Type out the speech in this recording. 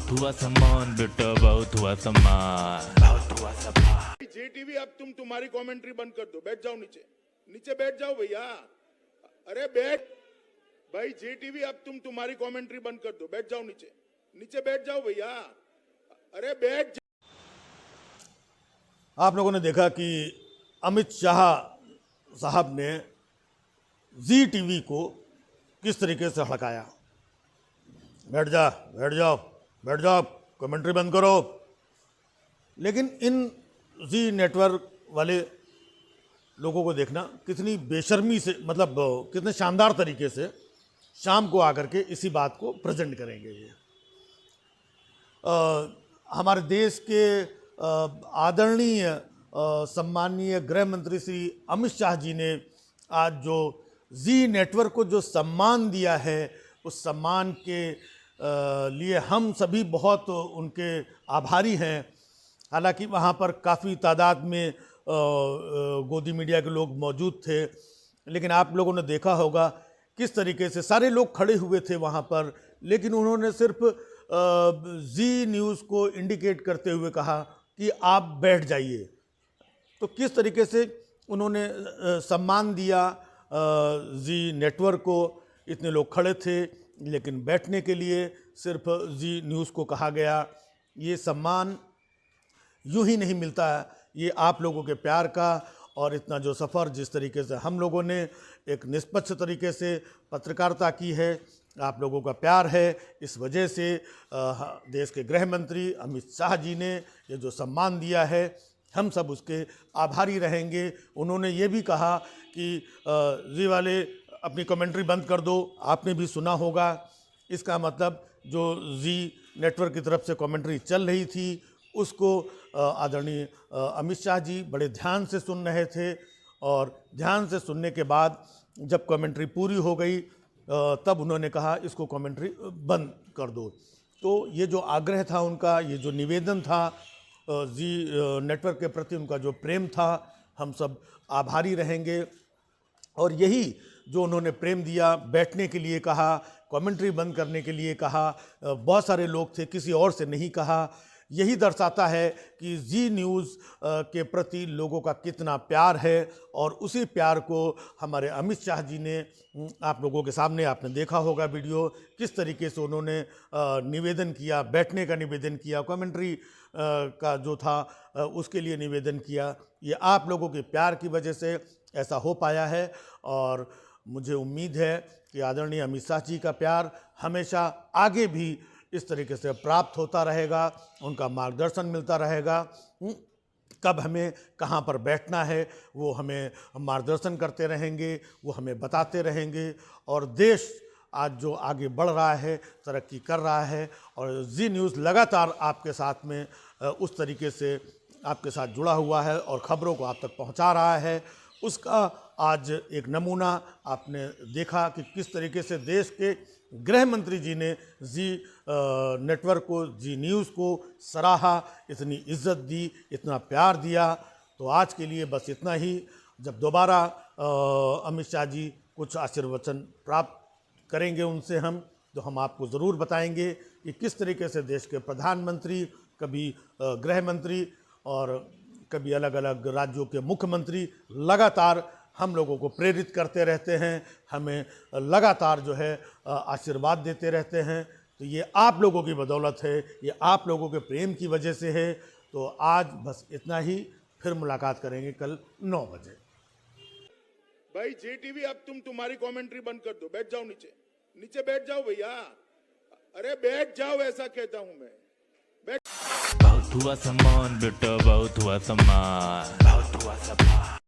बहुत हुआ सम्मान बेटा, बहुत हुआ सम्मान, बहुत हुआ सम्मान। जे टीवी अब तुम्हारी कमेंट्री बंद कर दो, बैठ जाओ नीचे, नीचे बैठ जाओ भैया। अरे बैठ भाई, जे टीवी अब तुम्हारी कमेंट्री बंद कर दो, बैठ जाओ नीचे, नीचे बैठ जाओ भैया। अरे बैठ। आप लोगों ने देखा कि अमित शाह साहब ने जी टीवी को किस तरीके से हड़काया। बैठ जा, बैठ जाओ, बैठ जाओ, कमेंट्री बंद करो। लेकिन इन जी नेटवर्क वाले लोगों को देखना कितनी बेशर्मी से, मतलब कितने शानदार तरीके से शाम को आकर के इसी बात को प्रेजेंट करेंगे। ये हमारे देश के आदरणीय सम्माननीय गृह मंत्री श्री अमित शाह जी ने आज जो जी नेटवर्क को जो सम्मान दिया है, उस सम्मान के लिए हम सभी बहुत उनके आभारी हैं। हालांकि वहाँ पर काफ़ी तादाद में गोदी मीडिया के लोग मौजूद थे, लेकिन आप लोगों ने देखा होगा किस तरीके से सारे लोग खड़े हुए थे वहाँ पर, लेकिन उन्होंने सिर्फ जी न्यूज़ को इंडिकेट करते हुए कहा कि आप बैठ जाइए। तो किस तरीके से उन्होंने सम्मान दिया जी नेटवर्क को। इतने लोग खड़े थे, लेकिन बैठने के लिए सिर्फ जी न्यूज़ को कहा गया। ये सम्मान यूं ही नहीं मिलता है, ये आप लोगों के प्यार का। और इतना जो सफ़र जिस तरीके से हम लोगों ने एक निष्पक्ष तरीके से पत्रकारिता की है, आप लोगों का प्यार है, इस वजह से देश के गृह मंत्री अमित शाह जी ने ये जो सम्मान दिया है, हम सब उसके आभारी रहेंगे। उन्होंने ये भी कहा कि जी वाले अपनी कमेंट्री बंद कर दो। आपने भी सुना होगा, इसका मतलब जो जी नेटवर्क की तरफ से कमेंट्री चल रही थी उसको आदरणीय अमित शाह जी बड़े ध्यान से सुन रहे थे, और ध्यान से सुनने के बाद जब कमेंट्री पूरी हो गई तब उन्होंने कहा इसको कमेंट्री बंद कर दो। तो ये जो आग्रह था उनका, ये जो निवेदन था जी नेटवर्क के प्रति उनका जो प्रेम था, हम सब आभारी रहेंगे। और यही जो उन्होंने प्रेम दिया, बैठने के लिए कहा, कमेंट्री बंद करने के लिए कहा, बहुत सारे लोग थे, किसी और से नहीं कहा, यही दर्शाता है कि जी न्यूज़ के प्रति लोगों का कितना प्यार है। और उसी प्यार को हमारे अमित शाह जी ने आप लोगों के सामने, आपने देखा होगा वीडियो, किस तरीके से उन्होंने निवेदन किया, बैठने का निवेदन किया, कमेंट्री का जो था उसके लिए निवेदन किया। ये आप लोगों के प्यार की वजह से ऐसा हो पाया है, और मुझे उम्मीद है कि आदरणीय अमित शाह जी का प्यार हमेशा आगे भी इस तरीके से प्राप्त होता रहेगा, उनका मार्गदर्शन मिलता रहेगा। कब हमें कहाँ पर बैठना है वो हमें मार्गदर्शन करते रहेंगे, वो हमें बताते रहेंगे। और देश आज जो आगे बढ़ रहा है, तरक्की कर रहा है, और जी न्यूज़ लगातार आपके साथ में उस तरीके से आपके साथ जुड़ा हुआ है और ख़बरों को आप तक पहुंचा रहा है, उसका आज एक नमूना आपने देखा कि किस तरीके से देश के गृह मंत्री जी ने जी नेटवर्क को, जी न्यूज़ को सराहा, इतनी इज्जत दी, इतना प्यार दिया। तो आज के लिए बस इतना ही। जब दोबारा अमित शाह जी कुछ आशीर्वचन प्राप्त करेंगे उनसे हम, तो हम आपको ज़रूर बताएंगे कि किस तरीके से देश के प्रधानमंत्री, कभी गृह मंत्री और कभी अलग अलग राज्यों के मुख्यमंत्री लगातार हम लोगों को प्रेरित करते रहते हैं, हमें लगातार जो है आशीर्वाद देते रहते हैं। तो ये आप लोगों की बदौलत है, ये आप लोगों के प्रेम की वजह से है। तो आज बस इतना ही, फिर मुलाकात करेंगे कल 9 बजे। भाई जे टीवी अब तुम्हारी कमेंट्री बंद कर दो, बैठ जाओ नीचे, नीचे बैठ जाओ भैया। अरे बैठ जाओ, ऐसा कहता हूं मैं। बहुत हुआ सम्मान बेटा, बहुत हुआ सम्मान, बहुत हुआ सम्मान।